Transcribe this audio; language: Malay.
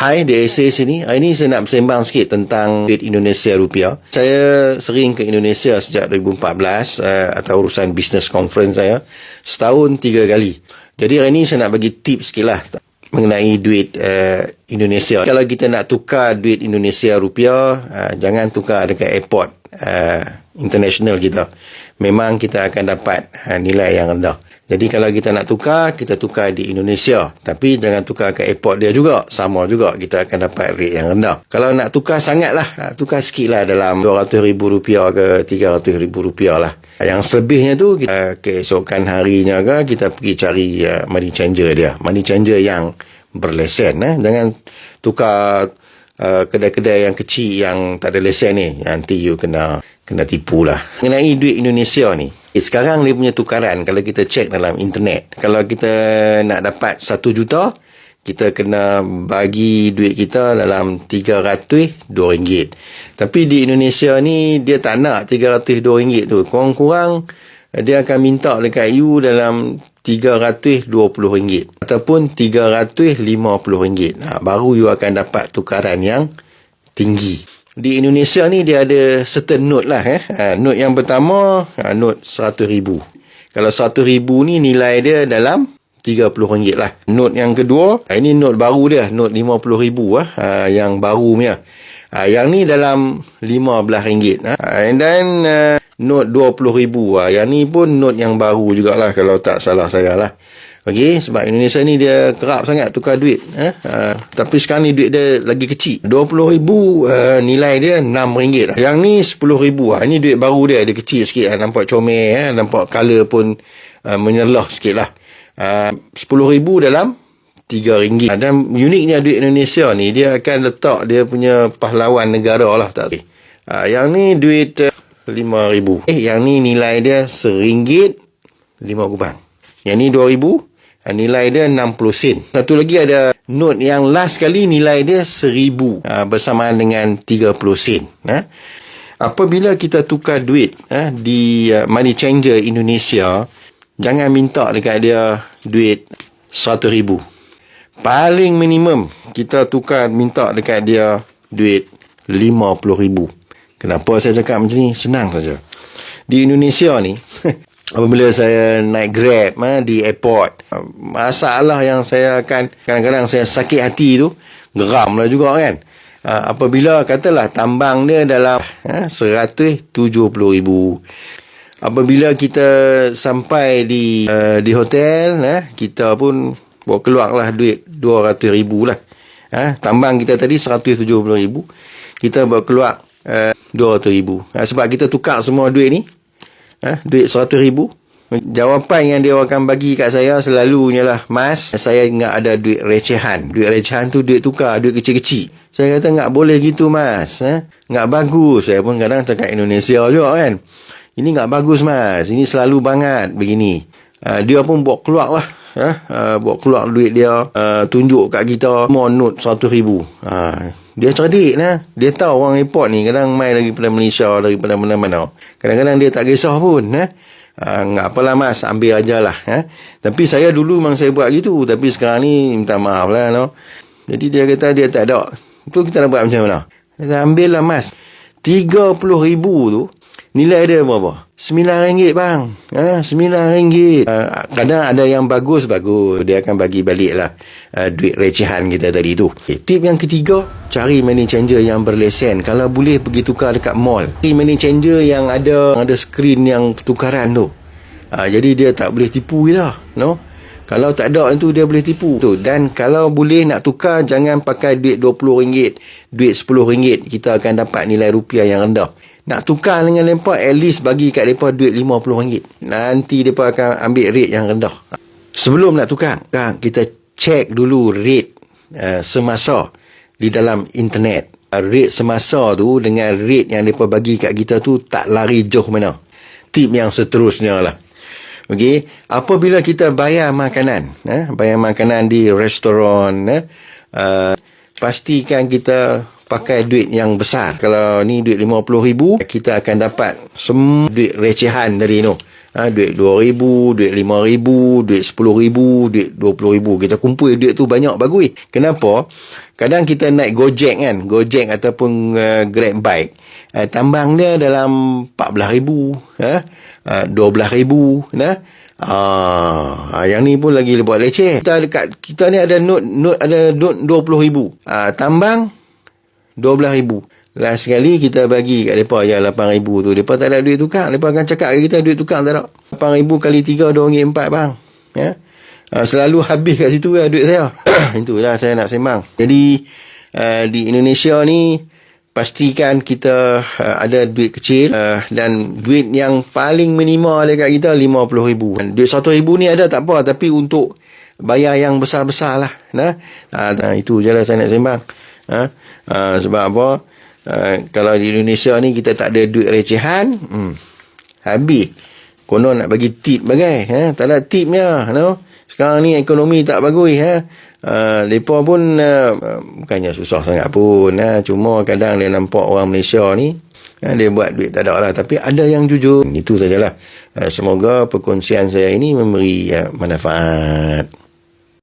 Hai, di SA sini. Hari ini saya nak bersembang sikit tentang duit Indonesia rupiah. Saya sering ke Indonesia sejak 2014 atau urusan business conference saya. Setahun 3 kali. Jadi hari ini saya nak bagi tips sikit lah mengenai duit Indonesia. Kalau kita nak tukar duit Indonesia rupiah, jangan tukar dekat airport international kita. Memang kita akan dapat nilai yang rendah. Jadi kalau kita nak tukar, kita tukar di Indonesia. Tapi jangan tukar ke airport dia juga. Sama juga, kita akan dapat rate yang rendah. Kalau nak tukar sangatlah, tukar sikit lah dalam RM200,000 ke RM300,000 lah. Yang selebihnya tu, keesokan harinya ke, kita pergi cari money changer dia. Money changer yang berlesen. Jangan tukar kedai-kedai yang kecil yang tak ada lesen ni. Nanti you kena tipu lah. Mengenai duit Indonesia ni, sekarang dia punya tukaran, kalau kita cek dalam internet, kalau kita nak dapat 1 juta, kita kena bagi duit kita dalam RM302. Tapi di Indonesia ni, dia tak nak RM302 tu. Kurang-kurang, dia akan minta dekat you dalam RM320 ataupun RM350. Baru you akan dapat tukaran yang tinggi. Di Indonesia ni dia ada certain note lah. Note yang pertama, note RM100,000. Kalau RM100,000 ni nilai dia dalam RM30 lah. Note yang kedua, ini note baru dia, note RM50,000 yang baru punya. Yang ni dalam RM15. And then note RM20,000. Yang ni pun note yang baru jugalah kalau tak salah saya lah. Okey, sebab Indonesia ni dia kerap sangat tukar duit. Tapi sekarang ni duit dia lagi kecil. RM20,000 nilai dia RM6. Yang ni RM10,000. Ini duit baru dia kecil sikit. Nampak comel, nampak color pun menyelah sikit lah. RM10,000 dalam RM3. Dan uniknya duit Indonesia ni, dia akan letak dia punya pahlawan negara lah. Yang ni duit RM5,000. Yang ni nilai dia RM1.05. Yang ni RM2,000. Nilai dia 60 sen. Satu lagi ada note yang last kali, nilai dia RM1,000 bersamaan dengan 30 sen. Apabila kita tukar duit di money changer Indonesia, jangan minta dekat dia duit RM100,000. Paling minimum kita tukar minta dekat dia duit RM50,000. Kenapa saya cakap macam ni? Senang saja. Di Indonesia ni apabila saya naik Grab di airport, masalah yang saya akan kadang-kadang saya sakit hati tu, geram lah juga kan. Apabila katalah tambang dia dalam RM170,000. Apabila kita sampai di hotel, kita pun bawa keluar lah duit RM200,000 lah. Tambang kita tadi RM170,000, kita bawa keluar RM200,000. Sebab kita tukar semua duit ni, duit RM100,000. Jawapan yang dia akan bagi kat saya selalunya lah, Mas, saya ingat ada duit recehan. Duit recehan tu duit tukar, duit kecil-kecil. Saya kata, tak boleh gitu, Mas. Tak bagus. Saya pun kadang cakap Indonesia juga kan. Ini tak bagus, Mas. Ini selalu banget begini. Dia pun bawa keluar lah. Bawa keluar duit dia, tunjuk kat kita semua note RM100,000. Dia cerdik lah. Dia tahu orang airport ni kadang main daripada Malaysia, daripada mana-mana. Kadang-kadang dia tak kisah pun. Tak apalah, Mas, ambil aja lah. Tapi saya dulu memang saya buat gitu. Tapi sekarang ni minta maaf lah. No? Jadi dia kata dia tak ada. Itu kita nak buat macam mana? Kata, ambil lah, Mas. RM30,000 tu nilai dia berapa? RM9 bang. RM9. Kadang ada yang bagus. Dia akan bagi balik lah duit recehan kita tadi tu. Tip yang ketiga, cari money changer yang berlesen. Kalau boleh pergi tukar dekat mall. Cari money changer yang ada skrin yang tukaran tu. Jadi dia tak boleh tipu kita. No? Kalau tak ada itu dia boleh tipu. Dan kalau boleh nak tukar, jangan pakai duit RM20, duit RM10. Kita akan dapat nilai rupiah yang rendah. Nak tukar dengan mereka, at least bagi kat mereka duit RM50. Nanti mereka akan ambil rate yang rendah. Sebelum nak tukar, kita cek dulu rate semasa di dalam internet. Rate semasa tu dengan rate yang mereka bagi kat kita tu tak lari jauh mana. Tip yang seterusnya lah. Okey, apabila kita bayar makanan, di restoran, pastikan kita pakai duit yang besar. Kalau ni duit RM50,000, kita akan dapat semua duit recehan dari tu. Duit 2,000, duit 5,000, duit 10,000, duit 20,000. Kita kumpul duit tu banyak bagus. Kenapa? Kadang kita naik Gojek kan, Gojek ataupun Grab bike, tambang dia dalam 14,000, 12,000, yang ni pun lagi buat leceh. Kita ni ada note ada note 20,000. Tambang 12,000. Last sekali kita bagi kat mereka je 8,000 tu. Mereka tak ada duit tukar. Mereka akan cakap kat kita duit tukar tak ada. 8,000 kali 3 RM2.4 bang. Selalu habis kat situ lah duit saya. Itulah saya nak sembang. Jadi di Indonesia ni pastikan kita ada duit kecil dan duit yang paling minima dekat kita 50,000. Duit 100,000 ni ada tak apa, tapi untuk bayar yang besar-besar lah. Itu je lah saya nak sembang. Sebab apa? Kalau di Indonesia ni kita tak ada duit recehan, habis. Konon nak bagi tip bagai, tak ada tipnya. Sekarang ni ekonomi tak bagus. Mereka pun bukannya susah sangat pun. Cuma kadang dia nampak orang Malaysia ni, dia buat duit tak ada lah. Tapi ada yang jujur. Itu sajalah. Semoga perkongsian saya ini memberi manfaat.